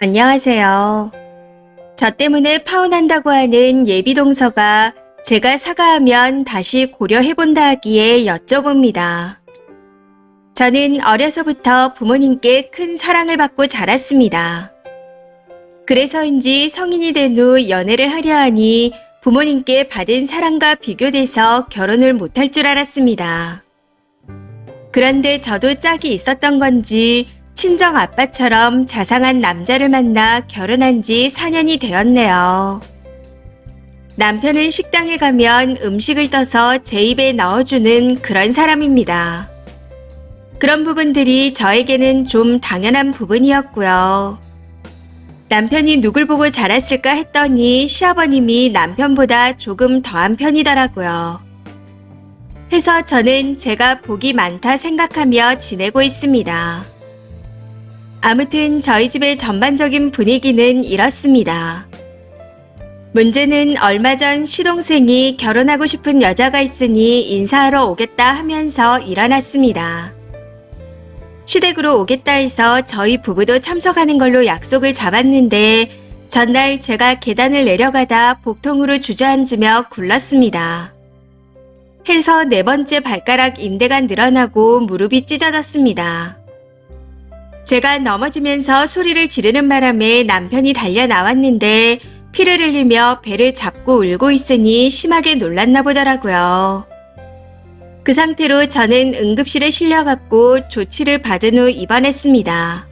안녕하세요. 저 때문에 파혼한다고 하는 예비 동서가 제가 사과하면 다시 고려해본다 하기에 여쭤봅니다. 저는 어려서부터 부모님께 큰 사랑을 받고 자랐습니다. 그래서인지 성인이 된 후 연애를 하려 하니 부모님께 받은 사랑과 비교돼서 결혼을 못할 줄 알았습니다. 그런데 저도 짝이 있었던 건지 친정 아빠처럼 자상한 남자를 만나 결혼한 지 4년이 되었네요. 남편은 식당에 가면 음식을 떠서 제 입에 넣어주는 그런 사람입니다. 그런 부분들이 저에게는 좀 당연한 부분이었고요. 남편이 누굴 보고 자랐을까 했더니 시아버님이 남편보다 조금 더한 편이더라고요. 해서 저는 제가 복이 많다 생각하며 지내고 있습니다. 아무튼 저희 집의 전반적인 분위기는 이렇습니다. 문제는 얼마 전 시동생이 결혼하고 싶은 여자가 있으니 인사하러 오겠다 하면서 일어났습니다. 시댁으로 오겠다 해서 저희 부부도 참석하는 걸로 약속을 잡았는데 전날 제가 계단을 내려가다 복통으로 주저앉으며 굴렀습니다. 해서 4번째 발가락 인대가 늘어나고 무릎이 찢어졌습니다. 제가 넘어지면서 소리를 지르는 바람에 남편이 달려 나왔는데 피를 흘리며 배를 잡고 울고 있으니 심하게 놀랐나 보더라고요. 그 상태로 저는 응급실에 실려갔고 조치를 받은 후 입원했습니다.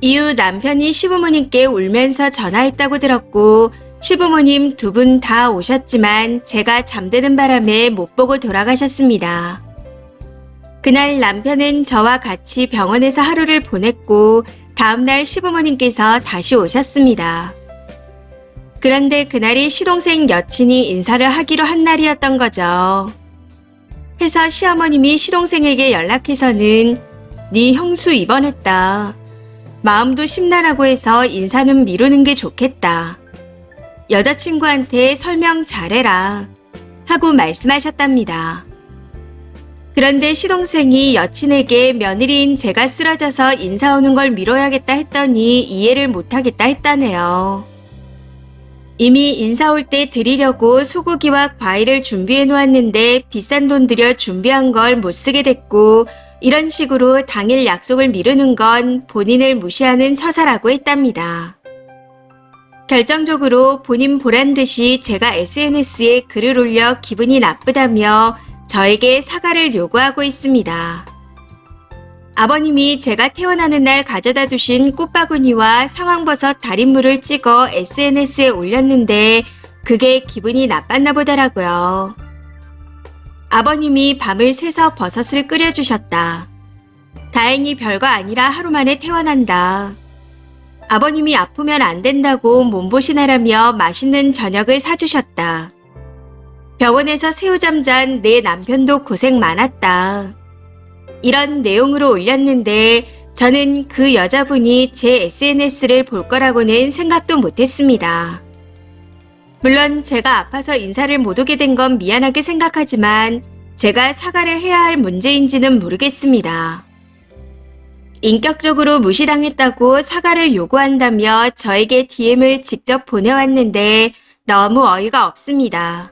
이후 남편이 시부모님께 울면서 전화했다고 들었고 시부모님 2분 다 오셨지만 제가 잠드는 바람에 못 보고 돌아가셨습니다. 그날 남편은 저와 같이 병원에서 하루를 보냈고 다음날 시부모님께서 다시 오셨습니다. 그런데 그날이 시동생 여친이 인사를 하기로 한 날이었던 거죠. 해서 시어머님이 시동생에게 연락해서는 네 형수 입원했다. 마음도 심란하고 해서 인사는 미루는 게 좋겠다. 여자친구한테 설명 잘해라 하고 말씀하셨답니다. 그런데 시동생이 여친에게 며느리인 제가 쓰러져서 인사 오는 걸 미뤄야겠다 했더니 이해를 못하겠다 했다네요. 이미 인사 올 때 드리려고 소고기와 과일을 준비해 놓았는데 비싼 돈 들여 준비한 걸 못 쓰게 됐고 이런 식으로 당일 약속을 미루는 건 본인을 무시하는 처사라고 했답니다. 결정적으로 본인 보란 듯이 제가 SNS에 글을 올려 기분이 나쁘다며 저에게 사과를 요구하고 있습니다. 아버님이 제가 태어나는 날 가져다 주신 꽃바구니와 상황버섯 달인물을 찍어 SNS에 올렸는데 그게 기분이 나빴나 보더라고요. 아버님이 밤을 새서 버섯을 끓여주셨다. 다행히 별거 아니라 하루 만에 퇴원한다. 아버님이 아프면 안 된다고 몸보신하라며 맛있는 저녁을 사주셨다. 병원에서 새우잠 잔 내 남편도 고생 많았다. 이런 내용으로 올렸는데 저는 그 여자분이 제 SNS를 볼 거라고는 생각도 못했습니다. 물론 제가 아파서 인사를 못 오게 된 건 미안하게 생각하지만 제가 사과를 해야 할 문제인지는 모르겠습니다. 인격적으로 무시당했다고 사과를 요구한다며 저에게 DM을 직접 보내왔는데 너무 어이가 없습니다.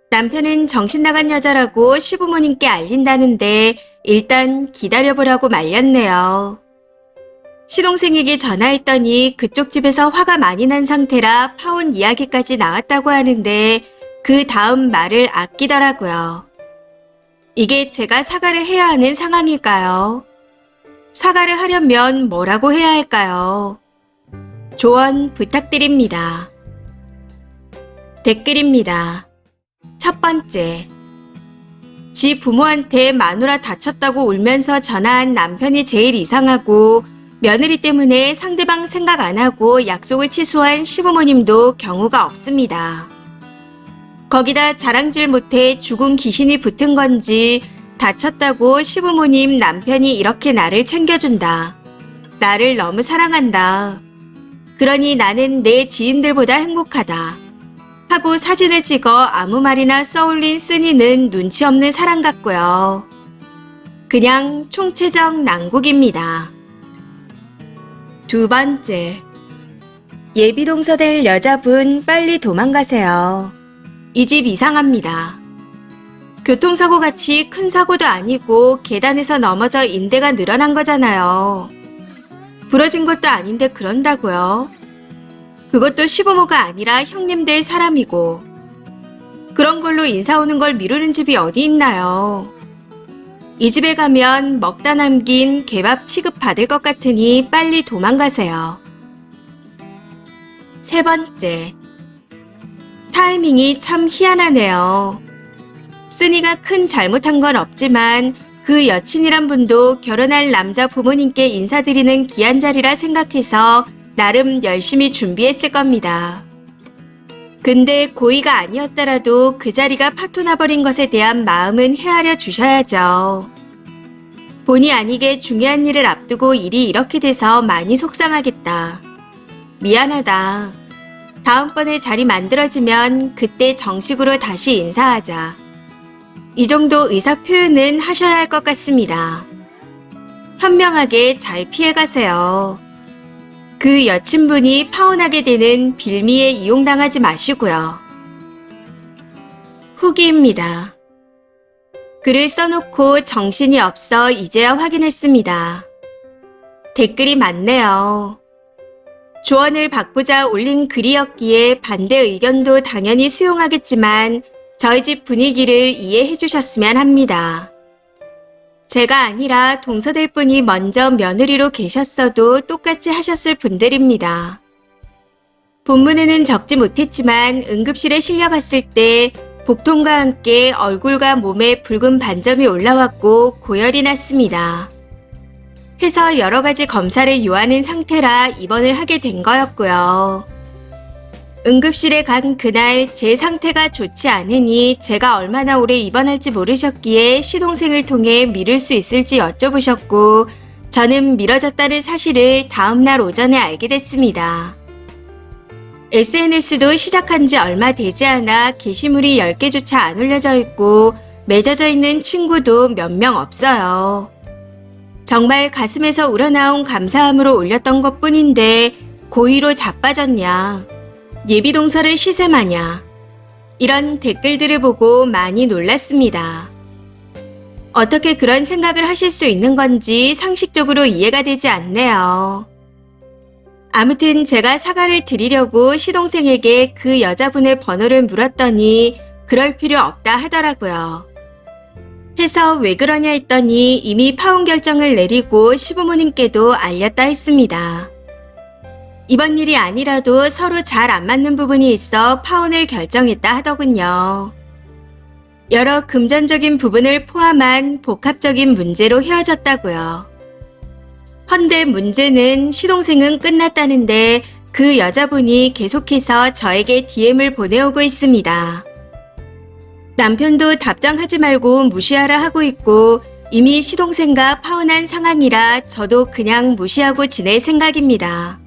남편은 정신나간 여자라고 시부모님께 알린다는데 일단 기다려보라고 말렸네요. 시동생에게 전화했더니 그쪽 집에서 화가 많이 난 상태라 파혼 이야기까지 나왔다고 하는데 그 다음 말을 아끼더라고요. 이게 제가 사과를 해야 하는 상황일까요? 사과를 하려면 뭐라고 해야 할까요? 조언 부탁드립니다. 댓글입니다. 첫 번째, 지 부모한테 마누라 다쳤다고 울면서 전화한 남편이 제일 이상하고 며느리 때문에 상대방 생각 안 하고 약속을 취소한 시부모님도 경우가 없습니다. 거기다 자랑질 못해 죽은 귀신이 붙은 건지 다쳤다고 시부모님 남편이 이렇게 나를 챙겨준다. 나를 너무 사랑한다. 그러니 나는 내 지인들보다 행복하다. 하고 사진을 찍어 아무 말이나 써올린 쓰니는 눈치 없는 사람 같고요. 그냥 총체적 난국입니다. 두 번째, 예비동서 될 여자분 빨리 도망가세요. 이 집 이상합니다. 교통사고 같이 큰 사고도 아니고 계단에서 넘어져 인대가 늘어난 거잖아요. 부러진 것도 아닌데 그런다고요? 그것도 시부모가 아니라 형님들 사람이고. 그런 걸로 인사 오는 걸 미루는 집이 어디 있나요? 이 집에 가면 먹다 남긴 개밥 취급받을 것 같으니 빨리 도망가세요. 세 번째, 타이밍이 참 희한하네요. 쓰니가 큰 잘못한 건 없지만 그 여친이란 분도 결혼할 남자 부모님께 인사드리는 귀한 자리라 생각해서 나름 열심히 준비했을 겁니다. 근데 고의가 아니었더라도 그 자리가 파토나버린 것에 대한 마음은 헤아려 주셔야죠. 본의 아니게 중요한 일을 앞두고 일이 이렇게 돼서 많이 속상하겠다. 미안하다. 다음번에 자리 만들어지면 그때 정식으로 다시 인사하자. 이 정도 의사 표현은 하셔야 할 것 같습니다. 현명하게 잘 피해가세요. 그 여친분이 파혼하게 되는 빌미에 이용당하지 마시고요. 후기입니다. 글을 써놓고 정신이 없어 이제야 확인했습니다. 댓글이 많네요. 조언을 받고자 올린 글이었기에 반대 의견도 당연히 수용하겠지만 저희 집 분위기를 이해해 주셨으면 합니다. 제가 아니라 동서될 분이 먼저 며느리로 계셨어도 똑같이 하셨을 분들입니다. 본문에는 적지 못했지만 응급실에 실려갔을 때 복통과 함께 얼굴과 몸에 붉은 반점이 올라왔고 고열이 났습니다. 해서 여러 가지 검사를 요하는 상태라 입원을 하게 된 거였고요. 응급실에 간 그날 제 상태가 좋지 않으니 제가 얼마나 오래 입원할지 모르셨기에 시동생을 통해 미룰 수 있을지 여쭤보셨고 저는 미뤄졌다는 사실을 다음날 오전에 알게 됐습니다. SNS도 시작한 지 얼마 되지 않아 게시물이 10개조차 안 올려져 있고 맺어져 있는 친구도 몇 명 없어요. 정말 가슴에서 우러나온 감사함으로 올렸던 것뿐인데 고의로 자빠졌냐, 예비동서를 시샘하냐, 이런 댓글들을 보고 많이 놀랐습니다. 어떻게 그런 생각을 하실 수 있는 건지 상식적으로 이해가 되지 않네요. 아무튼 제가 사과를 드리려고 시동생에게 그 여자분의 번호를 물었더니 그럴 필요 없다 하더라고요. 해서 왜 그러냐 했더니 이미 파혼 결정을 내리고 시부모님께도 알렸다 했습니다. 이번 일이 아니라도 서로 잘 안 맞는 부분이 있어 파혼을 결정했다 하더군요. 여러 금전적인 부분을 포함한 복합적인 문제로 헤어졌다고요. 헌데 문제는 시동생은 끝났다는데 그 여자분이 계속해서 저에게 DM을 보내오고 있습니다. 남편도 답장하지 말고 무시하라 하고 있고 이미 시동생과 파혼한 상황이라 저도 그냥 무시하고 지낼 생각입니다.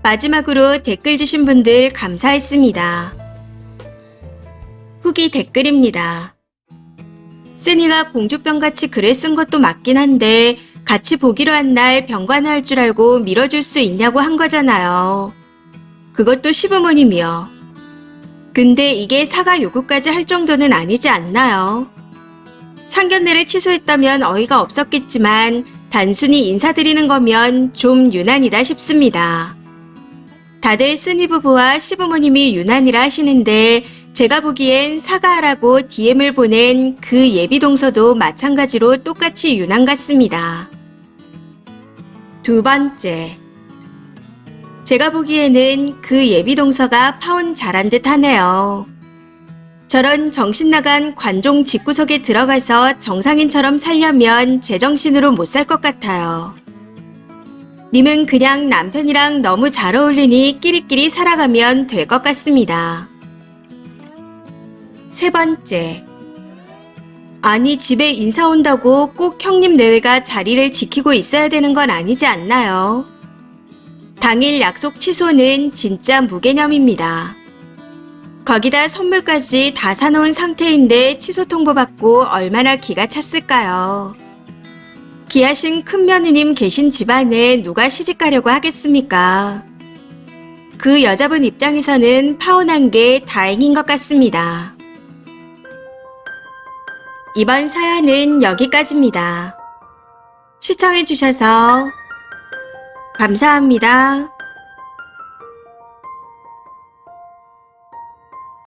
마지막으로 댓글 주신 분들 감사했습니다. 후기 댓글입니다. 쓰니가 공주병같이 글을 쓴 것도 맞긴 한데 같이 보기로 한 날 병관할 줄 알고 밀어줄 수 있냐고 한 거잖아요. 그것도 시부모님이요. 근데 이게 사과 요구까지 할 정도는 아니지 않나요? 상견례를 취소했다면 어이가 없었겠지만 단순히 인사드리는 거면 좀 유난이다 싶습니다. 다들 쓰니 부부와 시부모님이 유난이라 하시는데 제가 보기엔 사과하라고 DM을 보낸 그 예비동서도 마찬가지로 똑같이 유난 같습니다. 두 번째, 제가 보기에는 그 예비동서가 파혼 잘한 듯 하네요. 저런 정신나간 관종 집구석에 들어가서 정상인처럼 살려면 제정신으로 못 살 것 같아요. 님은 그냥 남편이랑 너무 잘 어울리니 끼리끼리 살아가면 될 것 같습니다. 세 번째, 아니 집에 인사 온다고 꼭 형님 내외가 자리를 지키고 있어야 되는 건 아니지 않나요? 당일 약속 취소는 진짜 무개념입니다. 거기다 선물까지 다 사놓은 상태인데 취소 통보 받고 얼마나 기가 찼을까요? 귀하신 큰며느님 계신 집안에 누가 시집가려고 하겠습니까? 그 여자분 입장에서는 파혼한 게 다행인 것 같습니다. 이번 사연은 여기까지입니다. 시청해주셔서 감사합니다.